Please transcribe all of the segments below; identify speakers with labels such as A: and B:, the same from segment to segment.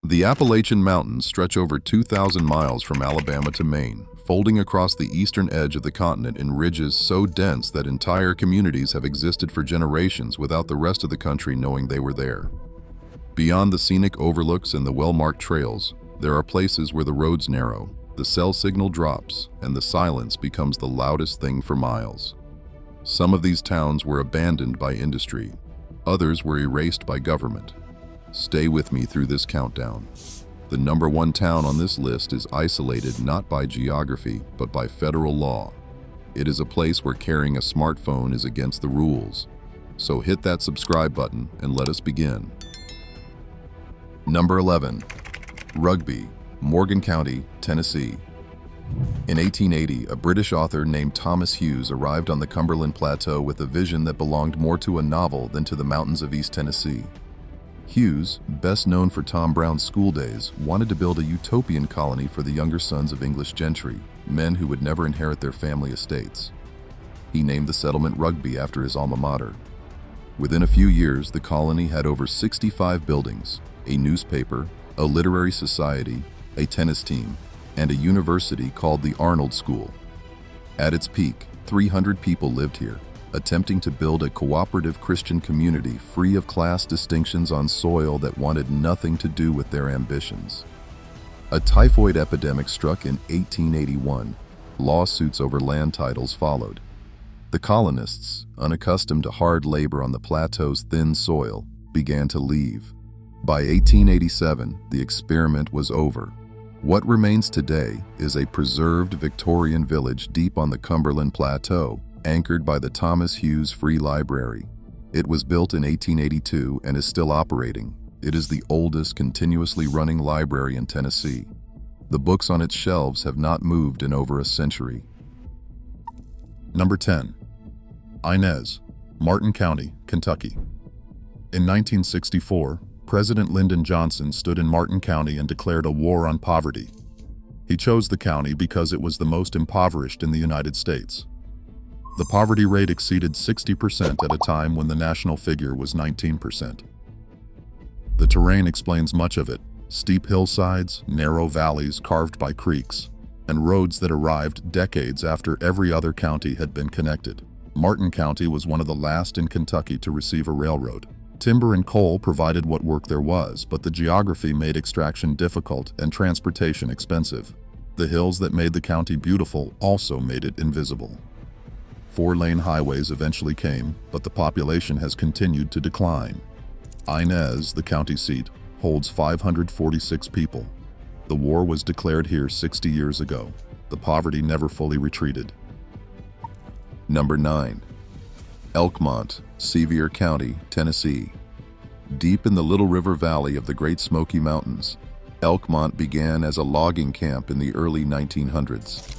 A: The Appalachian Mountains stretch over 2,000 miles from Alabama to Maine, folding across the eastern edge of the continent in ridges so dense that entire communities have existed for generations without the rest of the country knowing they were there. Beyond the scenic overlooks and the well-marked trails, there are places where the roads narrow, the cell signal drops, and the silence becomes the loudest thing for miles. Some of these towns were abandoned by industry, others were erased by government. Stay with me through this countdown. The number one town on this list is isolated not by geography, but by federal law. It is a place where carrying a smartphone is against the rules. So hit that subscribe button and let us begin. Number 11. Rugby, Morgan County, Tennessee. In 1880, a British author named Thomas Hughes arrived on the Cumberland Plateau with a vision that belonged more to a novel than to the mountains of East Tennessee. Hughes, best known for Tom Brown's School Days, wanted to build a utopian colony for the younger sons of English gentry, men who would never inherit their family estates. He named the settlement Rugby after his alma mater. Within a few years, the colony had over 65 buildings, a newspaper, a literary society, a tennis team, and a university called the Arnold School. At its peak, 300 people lived here, attempting to build a cooperative Christian community free of class distinctions on soil that wanted nothing to do with their ambitions. A typhoid epidemic struck in 1881. Lawsuits over land titles followed. The colonists, unaccustomed to hard labor on the plateau's thin soil, began to leave. By 1887, the experiment was over. What remains today is a preserved Victorian village deep on the Cumberland Plateau, anchored by the Thomas Hughes Free Library. It was built in 1882 and is still operating. It is the oldest continuously running library in Tennessee. The books on its shelves have not moved in over a century. Number 10. Inez, Martin County, Kentucky. In 1964, President Lyndon Johnson stood in Martin County and declared a war on poverty. He chose the county because it was the most impoverished in the United States. The poverty rate exceeded 60% at a time when the national figure was 19%. The terrain explains much of it: steep hillsides, narrow valleys carved by creeks, and roads that arrived decades after every other county had been connected. Martin County was one of the last in Kentucky to receive a railroad. Timber and coal provided what work there was, but the geography made extraction difficult and transportation expensive. The hills that made the county beautiful also made it invisible. 4-lane highways eventually came, but the population has continued to decline. Inez, the county seat, holds 546 people. The war was declared here 60 years ago. The poverty never fully retreated. Number 9. Elkmont, Sevier County, Tennessee. Deep in the Little River Valley of the Great Smoky Mountains, Elkmont began as a logging camp in the early 1900s.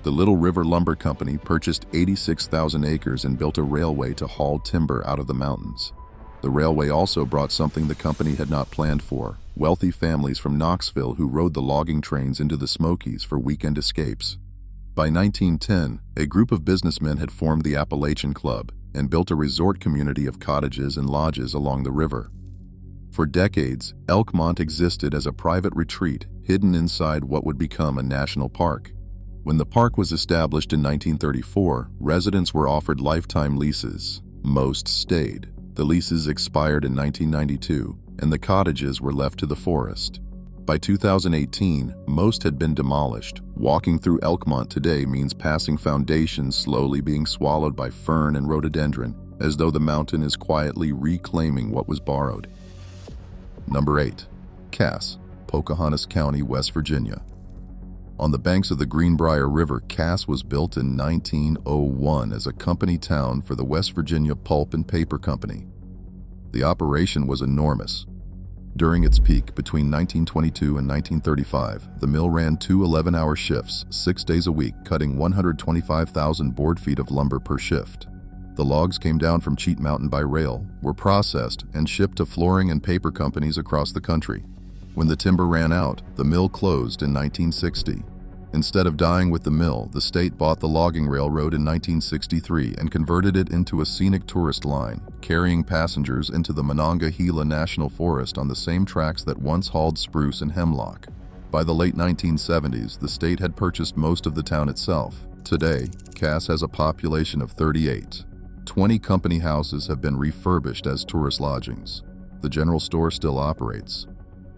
A: The Little River Lumber Company purchased 86,000 acres and built a railway to haul timber out of the mountains. The railway also brought something the company had not planned for: wealthy families from Knoxville who rode the logging trains into the Smokies for weekend escapes. By 1910, a group of businessmen had formed the Appalachian Club and built a resort community of cottages and lodges along the river. For decades, Elkmont existed as a private retreat hidden inside what would become a national park. When the park was established in 1934, residents were offered lifetime leases. Most stayed. The leases expired in 1992, and the cottages were left to the forest. By 2018, most had been demolished. Walking through Elkmont today means passing foundations slowly being swallowed by fern and rhododendron, as though the mountain is quietly reclaiming what was borrowed. Number 8. Cass, Pocahontas County, West Virginia. On the banks of the Greenbrier River, Cass was built in 1901 as a company town for the West Virginia Pulp and Paper Company. The operation was enormous. During its peak, between 1922 and 1935, the mill ran 2 11-hour shifts, 6 days a week, cutting 125,000 board feet of lumber per shift. The logs came down from Cheat Mountain by rail, were processed, and shipped to flooring and paper companies across the country. When the timber ran out, the mill closed in 1960. Instead of dying with the mill, the state bought the logging railroad in 1963 and converted it into a scenic tourist line, carrying passengers into the Monongahela National Forest on the same tracks that once hauled spruce and hemlock. By the late 1970s, the state had purchased most of the town itself. Today, Cass has a population of 38. 20 company houses have been refurbished as tourist lodgings. The general store still operates.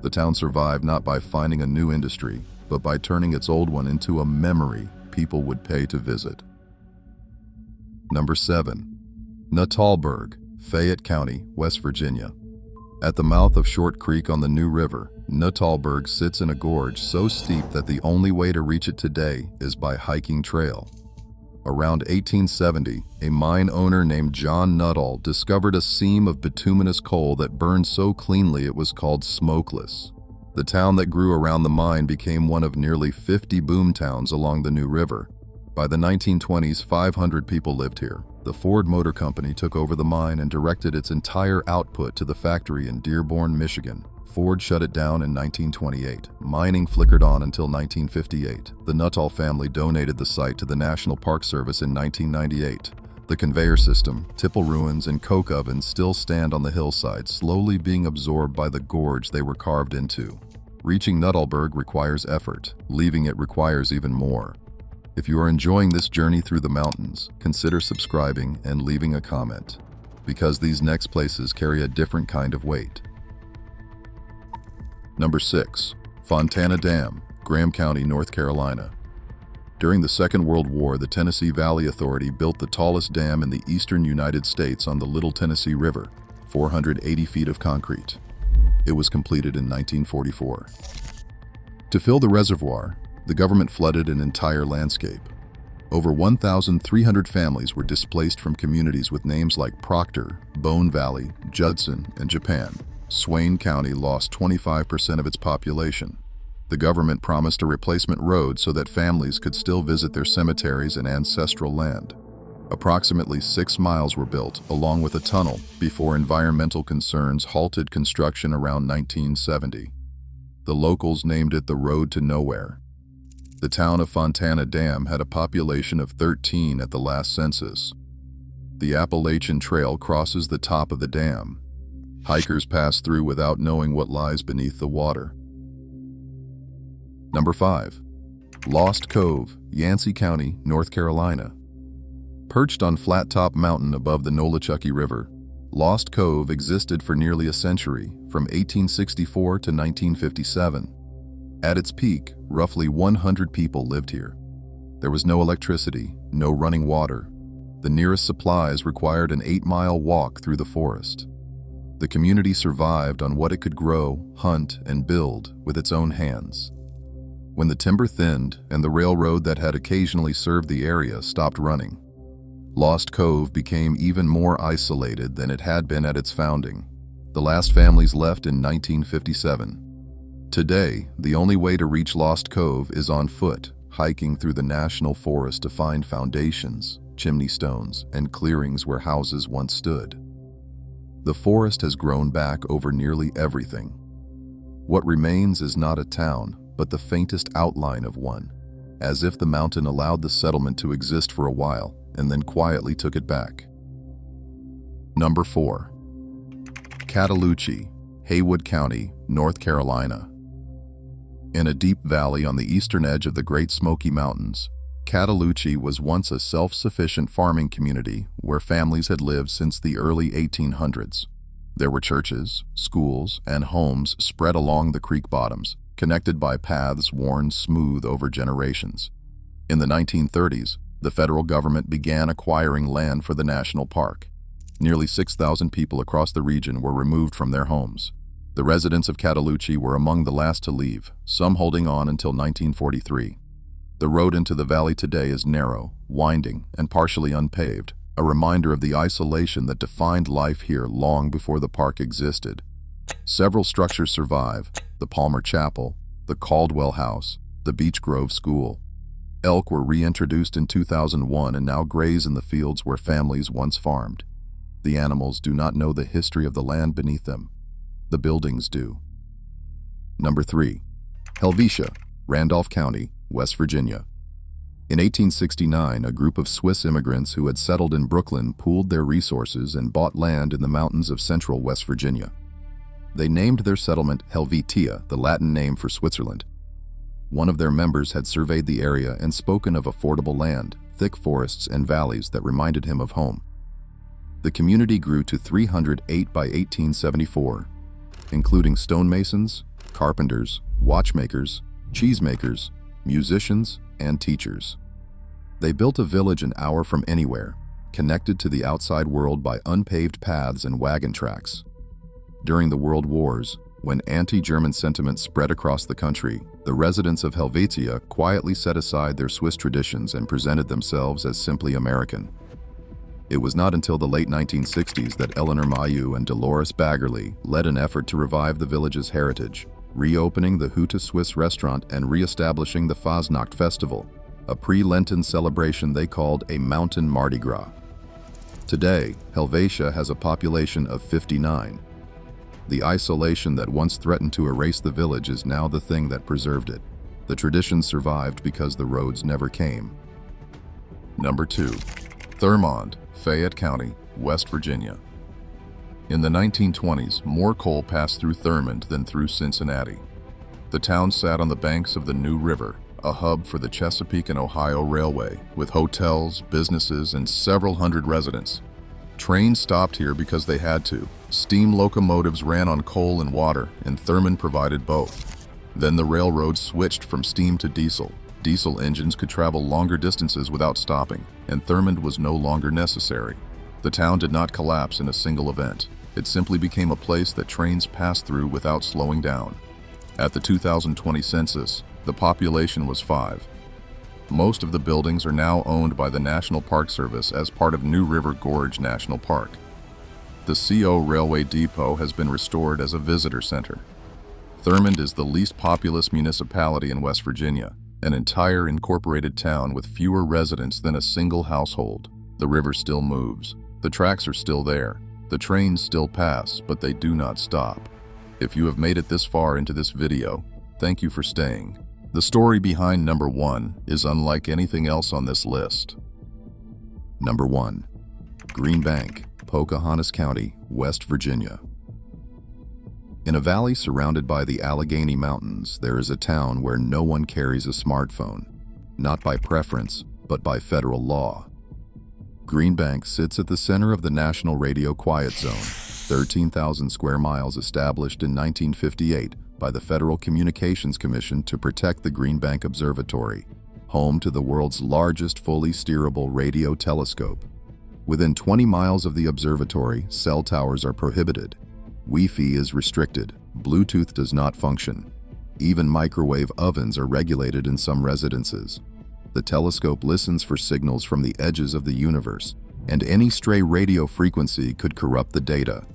A: The town survived not by finding a new industry, but by turning its old one into a memory people would pay to visit. Number 7. Nuttleberg, Fayette County, West Virginia. At the mouth of Short Creek on the New River, Nuttleberg sits in a gorge so steep that the only way to reach it today is by hiking trail. Around 1870, a mine owner named John Nuttall discovered a seam of bituminous coal that burned so cleanly it was called smokeless. The town that grew around the mine became one of nearly 50 boom towns along the New River. By the 1920s, 500 people lived here. The Ford Motor Company took over the mine and directed its entire output to the factory in Dearborn, Michigan. Ford shut it down in 1928. Mining flickered on until 1958. The Nuttall family donated the site to the National Park Service in 1998. The conveyor system, tipple ruins, and coke ovens still stand on the hillside, slowly being absorbed by the gorge they were carved into. Reaching Nuttleberg requires effort. Leaving it requires even more. If you are enjoying this journey through the mountains, consider subscribing and leaving a comment, because these next places carry a different kind of weight. Number 6. Fontana Dam, Graham County, North Carolina. During the Second World War, the Tennessee Valley Authority built the tallest dam in the eastern United States on the Little Tennessee River, 480 feet of concrete. It was completed in 1944. To fill the reservoir, the government flooded an entire landscape. Over 1,300 families were displaced from communities with names like Proctor, Bone Valley, Judson, and Japan. Swain County lost 25% of its population. The government promised a replacement road so that families could still visit their cemeteries and ancestral land. Approximately 6 miles were built, along with a tunnel, before environmental concerns halted construction around 1970. The locals named it the Road to Nowhere. The town of Fontana Dam had a population of 13 at the last census. The Appalachian Trail crosses the top of the dam. Hikers pass through without knowing what lies beneath the water. Number 5. Lost Cove, Yansy County, North Carolina. Perched on Flat Top Mountain above the Nolichucky River, Lost Cove existed for nearly a century, from 1864 to 1957. At its peak, roughly 100 people lived here. There was no electricity, no running water. The nearest supplies required an 8-mile walk through the forest. The community survived on what it could grow, hunt, and build with its own hands. When the timber thinned and the railroad that had occasionally served the area stopped running, Lost Cove became even more isolated than it had been at its founding. The last families left in 1957. Today, the only way to reach Lost Cove is on foot, hiking through the national forest to find foundations, chimney stones, and clearings where houses once stood. The forest has grown back over nearly everything. What remains is not a town, but the faintest outline of one, as if the mountain allowed the settlement to exist for a while and then quietly took it back. Number 4. Cataluchi, Haywood County, North Carolina. In a deep valley on the eastern edge of the Great Smoky Mountains, Cataluchi was once a self-sufficient farming community where families had lived since the early 1800s. There were churches, schools, and homes spread along the creek bottoms, connected by paths worn smooth over generations. In the 1930s, the federal government began acquiring land for the national park. Nearly 6,000 people across the region were removed from their homes. The residents of Cataluchi were among the last to leave, some holding on until 1943. The road into the valley today is narrow, winding, and partially unpaved, a reminder of the isolation that defined life here long before the park existed. Several structures survive: the Palmer Chapel, the Caldwell House, the Beech Grove School. Elk were reintroduced in 2001 and now graze in the fields where families once farmed. The animals do not know the history of the land beneath them. The buildings do. Number 3. Helvetia, Randolph County, West Virginia. In 1869, a group of Swiss immigrants who had settled in Brooklyn pooled their resources and bought land in the mountains of central West Virginia. They named their settlement Helvetia, the Latin name for Switzerland. One of their members had surveyed the area and spoken of affordable land, thick forests and valleys that reminded him of home. The community grew to 308 by 1874, including stonemasons, carpenters, watchmakers, cheesemakers, musicians, and teachers. They built a village an hour from anywhere, connected to the outside world by unpaved paths and wagon tracks. During the World Wars, when anti-German sentiment spread across the country, the residents of Helvetia quietly set aside their Swiss traditions and presented themselves as simply American. It was not until the late 1960s that Eleanor Mailloux and Dolores Baggerly led an effort to revive the village's heritage, reopening the Hütte Swiss restaurant and re-establishing the Fasnacht Festival, a pre-Lenten celebration they called a mountain Mardi Gras. Today, Helvetia has a population of 59. The isolation that once threatened to erase the village is now the thing that preserved it. The tradition survived because the roads never came. Number 2. Thurmont, Fayette County, West Virginia. In the 1920s, more coal passed through Thurmont than through Cincinnati. The town sat on the banks of the New River, a hub for the Chesapeake and Ohio Railway, with hotels, businesses, and several hundred residents. Trains stopped here because they had to. Steam locomotives ran on coal and water, and Thurmont provided both. Then the railroads switched from steam to diesel. Diesel engines could travel longer distances without stopping, and Thurmont was no longer necessary. The town did not collapse in a single event. It simply became a place that trains passed through without slowing down. At the 2020 census, the population was 5. Most of the buildings are now owned by the National Park Service as part of New River Gorge National Park. The CO Railway Depot has been restored as a visitor center. Thurmont is the least populous municipality in West Virginia, an entire incorporated town with fewer residents than a single household. The river still moves. The tracks are still there. The trains still pass, but they do not stop. If you have made it this far into this video, thank you for staying. The story behind number 1 is unlike anything else on this list. Number 1. Greenbank, Pocahontas County, West Virginia. In a valley surrounded by the Allegheny Mountains, there is a town where no one carries a smartphone, not by preference, but by federal law. Greenbank sits at the center of the National Radio Quiet Zone, 13,000 square miles established in 1958 by the Federal Communications Commission to protect the Greenbank Observatory, home to the world's largest fully steerable radio telescope. Within 20 miles of the observatory, cell towers are prohibited. Wi-Fi is restricted. Bluetooth does not function. Even microwave ovens are regulated in some residences. The telescope listens for signals from the edges of the universe, and any stray radio frequency could corrupt the data.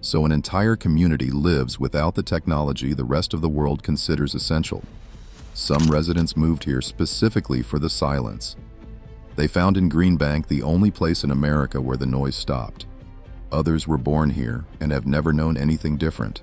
A: So an entire community lives without the technology the rest of the world considers essential. Some residents moved here specifically for the silence. They found in Greenbank the only place in America where the noise stopped. Others were born here and have never known anything different.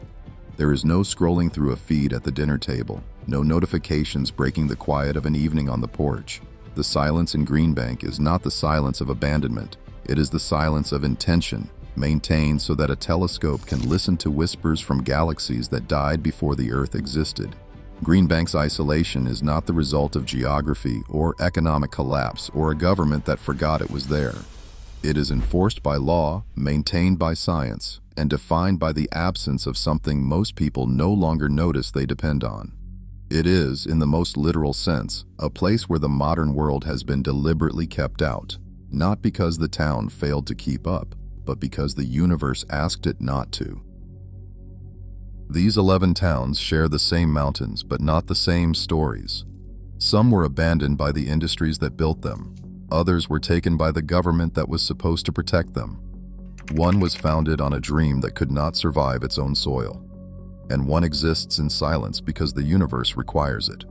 A: There is no scrolling through a feed at the dinner table, no notifications breaking the quiet of an evening on the porch. The silence in Greenbank is not the silence of abandonment. It is the silence of intention, maintained so that a telescope can listen to whispers from galaxies that died before the Earth existed. Greenbank's isolation is not the result of geography or economic collapse or a government that forgot it was there. It is enforced by law, maintained by science, and defined by the absence of something most people no longer notice they depend on. It is, in the most literal sense, a place where the modern world has been deliberately kept out, not because the town failed to keep up, but because the universe asked it not to. These 11 towns share the same mountains, but not the same stories. Some were abandoned by the industries that built them. Others were taken by the government that was supposed to protect them. One was founded on a dream that could not survive its own soil. And one exists in silence because the universe requires it.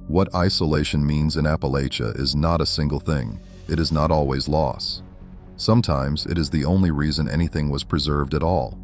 A: What isolation means in Appalachia is not a single thing. It is not always loss. Sometimes it is the only reason anything was preserved at all.